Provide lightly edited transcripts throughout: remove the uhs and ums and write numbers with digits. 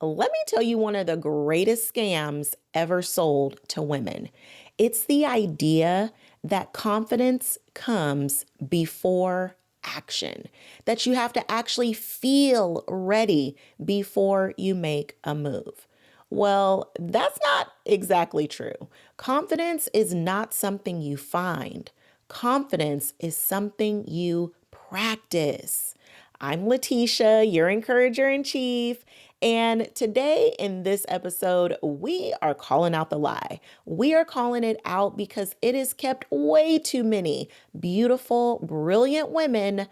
Let me tell you one of the greatest scams ever sold to women. It's the idea that confidence comes before action, that you have to actually feel ready before you make a move. Well, that's not exactly true. Confidence is not something you find. Confidence is something you practice. I'm Letitia, your encourager in chief. And today in this episode, we are calling out the lie. We are calling it out because it has kept way too many beautiful, brilliant women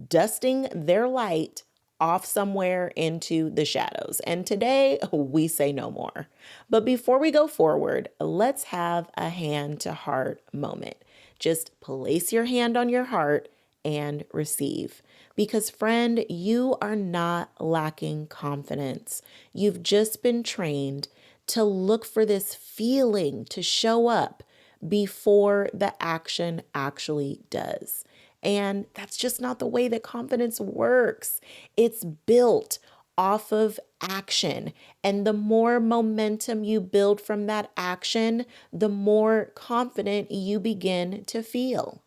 dusting their light off somewhere into the shadows. And today we say no more. But before we go forward, let's have a hand to heart moment. Just place your hand on your heart and receive. Because, friend, you are not lacking confidence. You've just been trained to look for this feeling to show up before the action actually does. And that's just not the way that confidence works. It's built off of action. And the more momentum you build from that action, the more confident you begin to feel.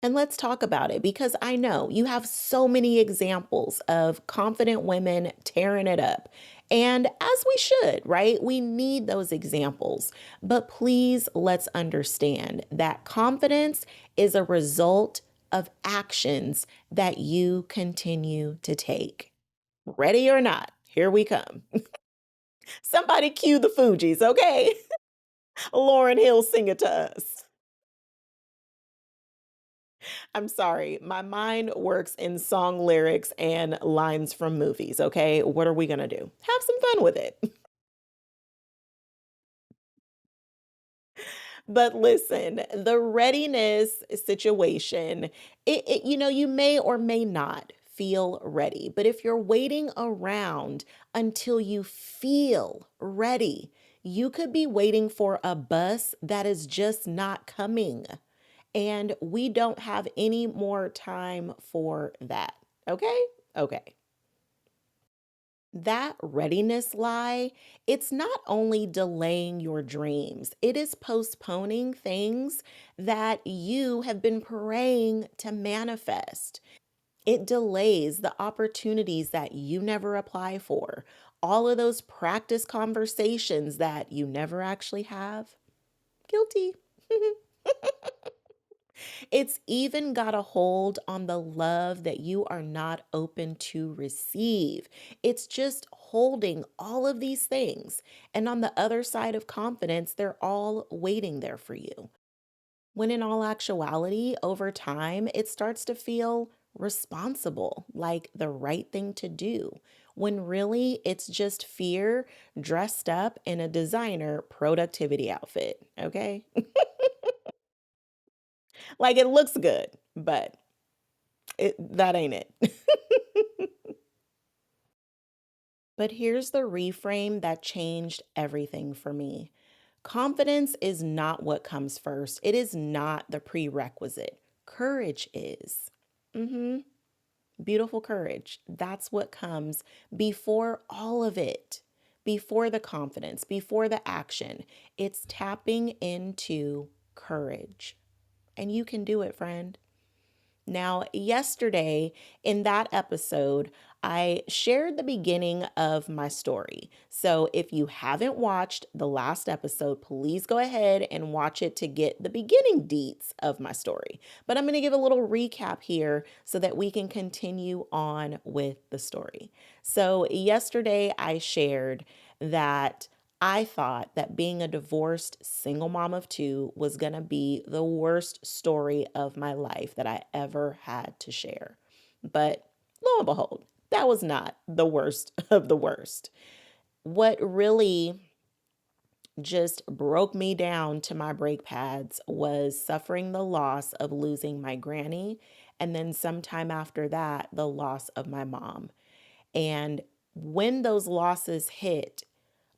And let's talk about it because I know you have so many examples of confident women tearing it up. And as we should, right? We need those examples. But please let's understand that confidence is a result of actions that you continue to take. Ready or not, here we come. Somebody cue the Fugees, okay? Lauren Hill sing it to us. I'm sorry. My mind works in song lyrics and lines from movies, okay? What are we going to do? Have some fun with it. But listen, the readiness situation, you may or may not feel ready. But if you're waiting around until you feel ready, you could be waiting for a bus that is just not coming. And we don't have any more time for that. Okay? Okay. That readiness lie, it's not only delaying your dreams, it is postponing things that you have been praying to manifest. It delays the opportunities that you never apply for, all of those practice conversations that you never actually have. Guilty. It's even got a hold on the love that you are not open to receive. It's just holding all of these things. And on the other side of confidence, they're all waiting there for you. When in all actuality, over time, it starts to feel responsible, like the right thing to do. When really it's just fear dressed up in a designer productivity outfit. Okay. Like it looks good, but that ain't it. But here's the reframe that changed everything for me. Confidence is not what comes first. It is not the prerequisite. Courage is. Mhm. Beautiful courage. That's what comes before all of it. Before the confidence, before the action. It's tapping into courage. And you can do it, friend. Now, yesterday in that episode, I shared the beginning of my story. So if you haven't watched the last episode, please go ahead and watch it to get the beginning deets of my story. But I'm going to give a little recap here so that we can continue on with the story. So yesterday I shared that I thought that being a divorced single mom of two was going to be the worst story of my life that I ever had to share. But lo and behold, that was not the worst of the worst. What really just broke me down to my brake pads was suffering the loss of losing my granny, and then sometime after that, the loss of my mom. And when those losses hit,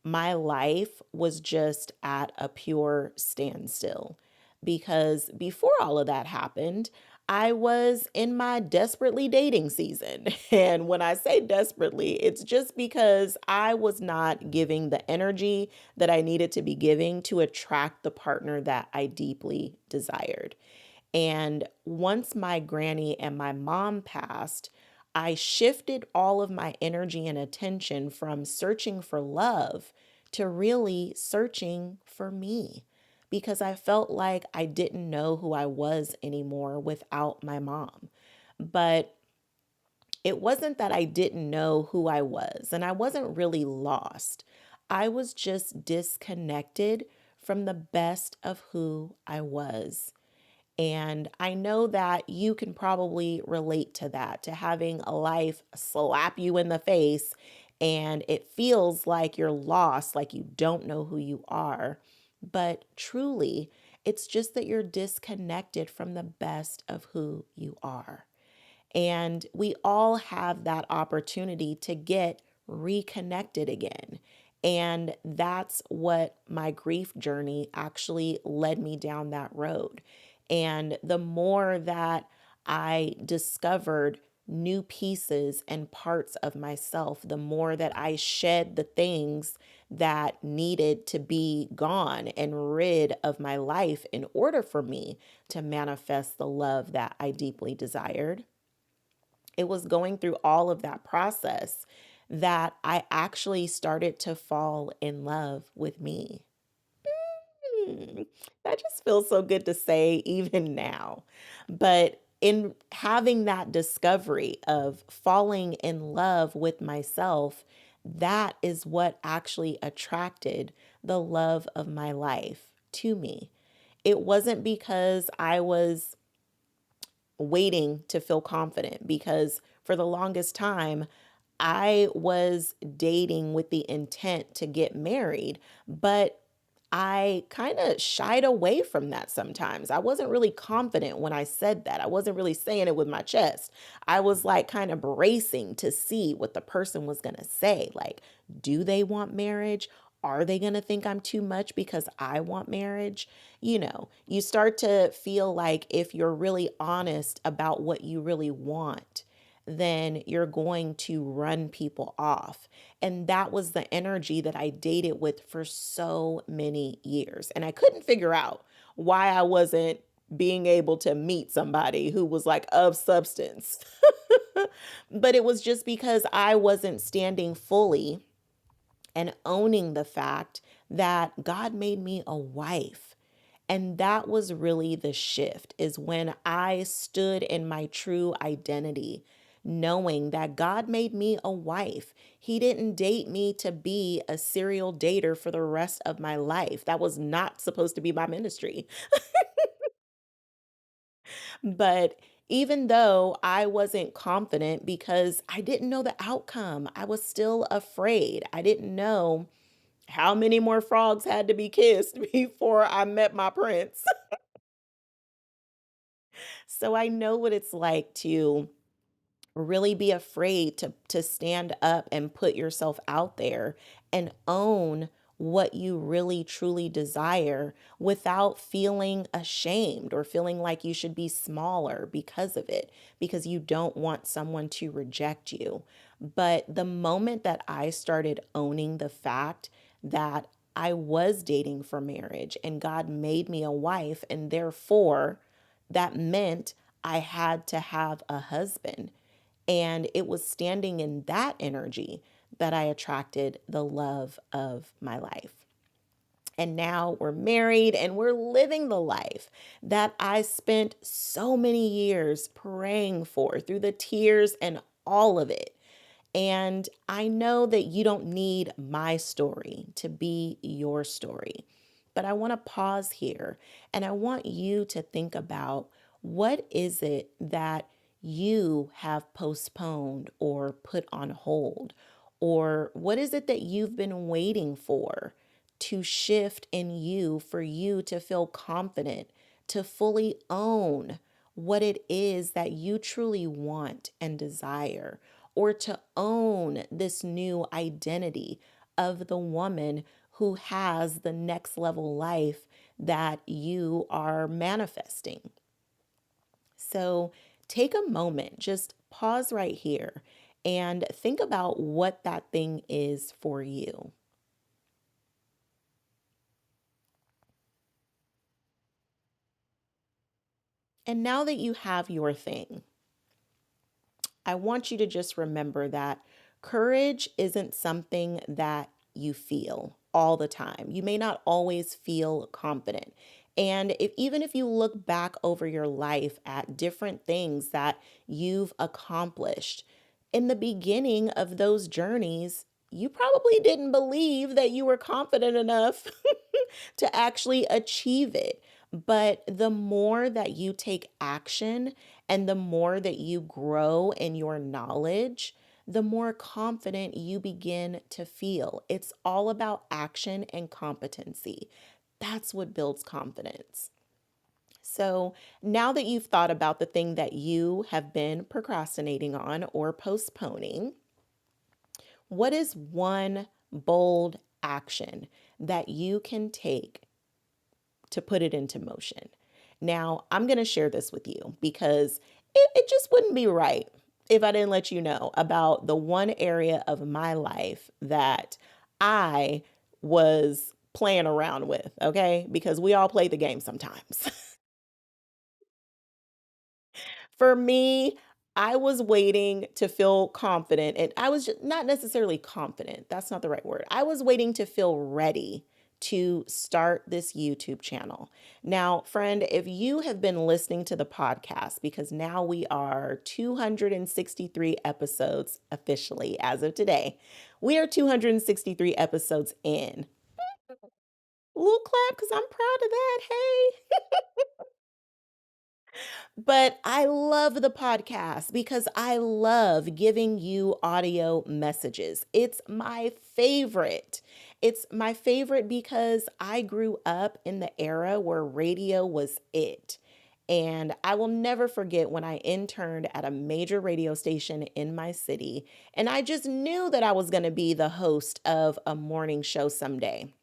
my life was just at a pure standstill because before all of that happened, I was in my desperately dating season. And when I say desperately, it's just because I was not giving the energy that I needed to be giving to attract the partner that I deeply desired. And once my granny and my mom passed, I shifted all of my energy and attention from searching for love to really searching for me because I felt like I didn't know who I was anymore without my mom. But it wasn't that I didn't know who I was, and I wasn't really lost. I was just disconnected from the best of who I was. And I know that you can probably relate to that, to having a life slap you in the face and it feels like you're lost, like you don't know who you are. But truly, it's just that you're disconnected from the best of who you are. And we all have that opportunity to get reconnected again. And that's what my grief journey actually led me down that road. And the more that I discovered new pieces and parts of myself, the more that I shed the things that needed to be gone and rid of my life in order for me to manifest the love that I deeply desired. It was going through all of that process that I actually started to fall in love with me. Hmm, that just feels so good to say even now. But in having that discovery of falling in love with myself, that is what actually attracted the love of my life to me. It wasn't because I was waiting to feel confident because for the longest time, I was dating with the intent to get married, but I kind of shied away from that sometimes. I wasn't really confident when I said that. I wasn't really saying it with my chest. I was like kind of bracing to see what the person was going to say. Like, do they want marriage? Are they going to think I'm too much because I want marriage? You start to feel like if you're really honest about what you really want, then you're going to run people off. And that was the energy that I dated with for so many years. And I couldn't figure out why I wasn't being able to meet somebody who was like of substance. But it was just because I wasn't standing fully and owning the fact that God made me a wife. And that was really the shift, is when I stood in my true identity, knowing that God made me a wife. He didn't date me to be a serial dater for the rest of my life. That was not supposed to be my ministry. But even though I wasn't confident because I didn't know the outcome, I was still afraid. I didn't know how many more frogs had to be kissed before I met my prince. So I know what it's like to really be afraid to stand up and put yourself out there and own what you really truly desire without feeling ashamed or feeling like you should be smaller because of it, because you don't want someone to reject you. But the moment that I started owning the fact that I was dating for marriage and God made me a wife, and therefore that meant I had to have a husband. And it was standing in that energy that I attracted the love of my life. And now we're married and we're living the life that I spent so many years praying for through the tears and all of it. And I know that you don't need my story to be your story. But I want to pause here and I want you to think about, what is it that you have postponed or put on hold? Or what is it that you've been waiting for to shift in you, for you to feel confident, to fully own what it is that you truly want and desire, or to own this new identity of the woman who has the next level life that you are manifesting? So take a moment, just pause right here and think about what that thing is for you. And now that you have your thing, I want you to just remember that courage isn't something that you feel all the time. You may not always feel confident. And even if you look back over your life at different things that you've accomplished, in the beginning of those journeys, you probably didn't believe that you were confident enough to actually achieve it. But the more that you take action and the more that you grow in your knowledge, the more confident you begin to feel. It's all about action and competency. That's what builds confidence. So now that you've thought about the thing that you have been procrastinating on or postponing, what is one bold action that you can take to put it into motion? Now, I'm going to share this with you because it just wouldn't be right if I didn't let you know about the one area of my life that I was playing around with, okay? Because we all play the game sometimes. For me, I was waiting to feel confident, and I was just not necessarily confident. That's not the right word. I was waiting to feel ready to start this YouTube channel. Now, friend, if you have been listening to the podcast, because now we are 263 episodes officially as of today, we are 263 episodes in. A little clap because I'm proud of that. Hey. But I love the podcast because I love giving you audio messages. It's my favorite. It's my favorite because I grew up in the era where radio was it. And I will never forget when I interned at a major radio station in my city. And I just knew that I was going to be the host of a morning show someday.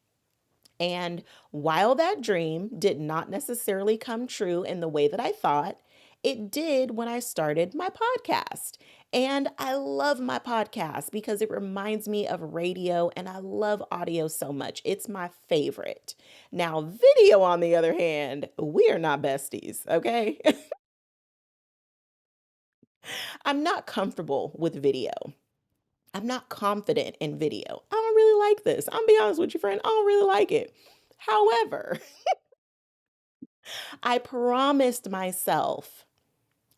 And while that dream did not necessarily come true in the way that I thought, it did when I started my podcast. And I love my podcast because it reminds me of radio and I love audio so much. It's my favorite. Now, video, on the other hand, we are not besties, okay? I'm not comfortable with video. I'm not confident in video. I don't really like this. I'm be honest with you, friend. I don't really like it. However, I promised myself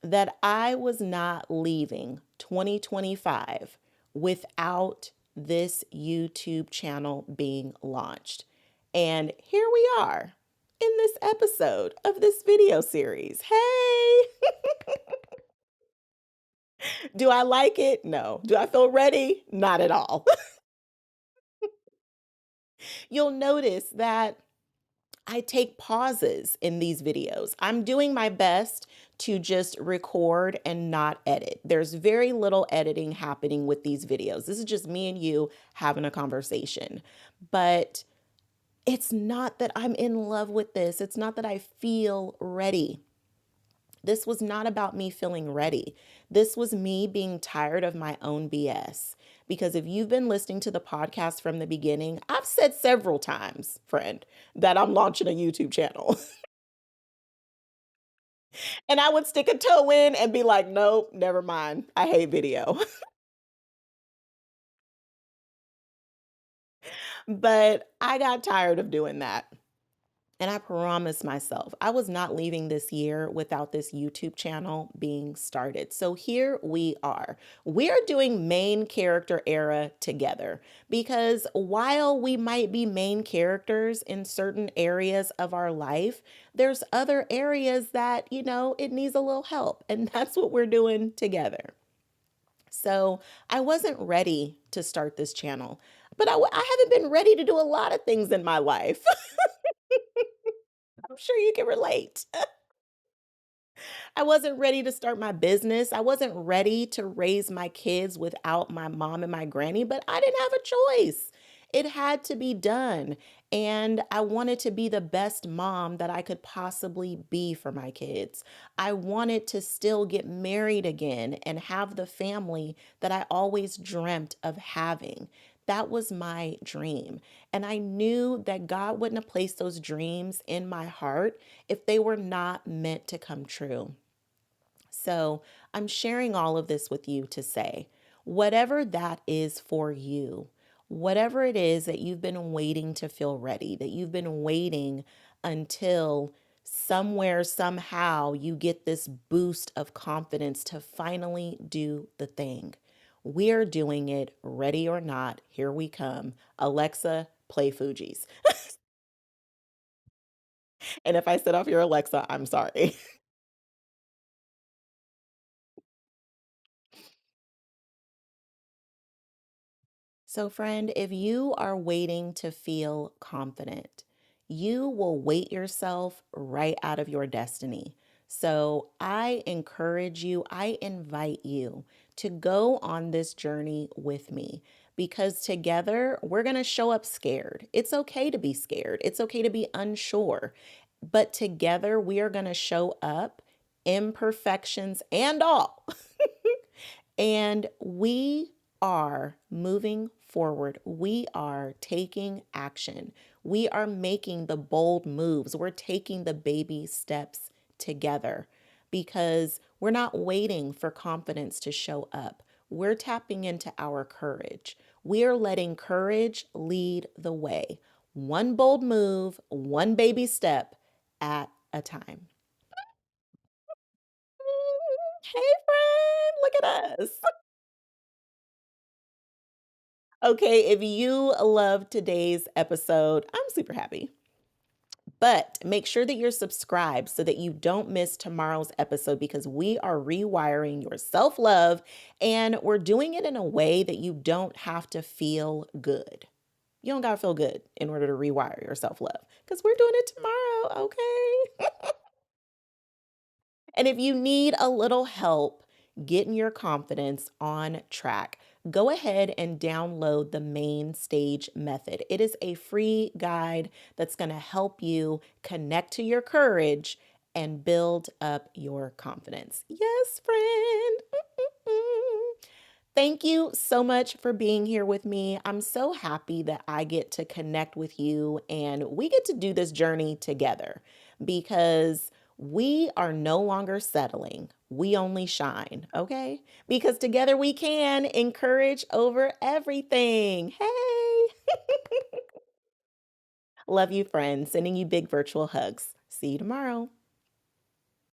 that I was not leaving 2025 without this YouTube channel being launched. And here we are in this episode of this video series. Hey, do I like it? No. Do I feel ready? Not at all. You'll notice that I take pauses in these videos. I'm doing my best to just record and not edit. There's very little editing happening with these videos. This is just me and you having a conversation. But it's not that I'm in love with this. It's not that I feel ready. This was not about me feeling ready. This was me being tired of my own BS. Because if you've been listening to the podcast from the beginning, I've said several times, friend, that I'm launching a YouTube channel. And I would stick a toe in and be like, nope, never mind. I hate video. But I got tired of doing that. And I promised myself I was not leaving this year without this YouTube channel being started. So here we are. We are doing main character era together because while we might be main characters in certain areas of our life, there's other areas that, it needs a little help. And that's what we're doing together. So I wasn't ready to start this channel, but I haven't been ready to do a lot of things in my life. I'm sure you can relate. I wasn't ready to start my business. I wasn't ready to raise my kids without my mom and my granny, but I didn't have a choice. It had to be done. And I wanted to be the best mom that I could possibly be for my kids. I wanted to still get married again and have the family that I always dreamt of having. That was my dream. And I knew that God wouldn't have placed those dreams in my heart if they were not meant to come true. So I'm sharing all of this with you to say, whatever that is for you, whatever it is that you've been waiting to feel ready, that you've been waiting until somewhere, somehow, you get this boost of confidence to finally do the thing. We're doing it, ready or not. Here we come. Alexa, play Fugees. And if I set off your Alexa, I'm sorry. So, friend, if you are waiting to feel confident, you will wait yourself right out of your destiny. So, I encourage you, I invite you to go on this journey with me because together we're going to show up scared. It's okay to be scared, it's okay to be unsure, but together we are going to show up, imperfections and all. And we are moving forward. We are taking action. We are making the bold moves. We're taking the baby steps together because we're not waiting for confidence to show up. We're tapping into our courage. We are letting courage lead the way. One bold move, one baby step at a time. Hey, friend, look at us. Okay, if you love today's episode, I'm super happy. But make sure that you're subscribed so that you don't miss tomorrow's episode because we are rewiring your self love and we're doing it in a way that you don't have to feel good. You don't got to feel good in order to rewire your self love because we're doing it tomorrow, okay? And if you need a little help getting your confidence on track, go ahead and download the main stage method. It is a free guide that's going to help you connect to your courage and build up your confidence. Yes, friend. Thank you so much for being here with me. I'm so happy that I get to connect with you and we get to do this journey together because we are no longer settling. We only shine, okay? Because together we can encourage over everything. Hey, love you, friends. Sending you big virtual hugs. See you tomorrow.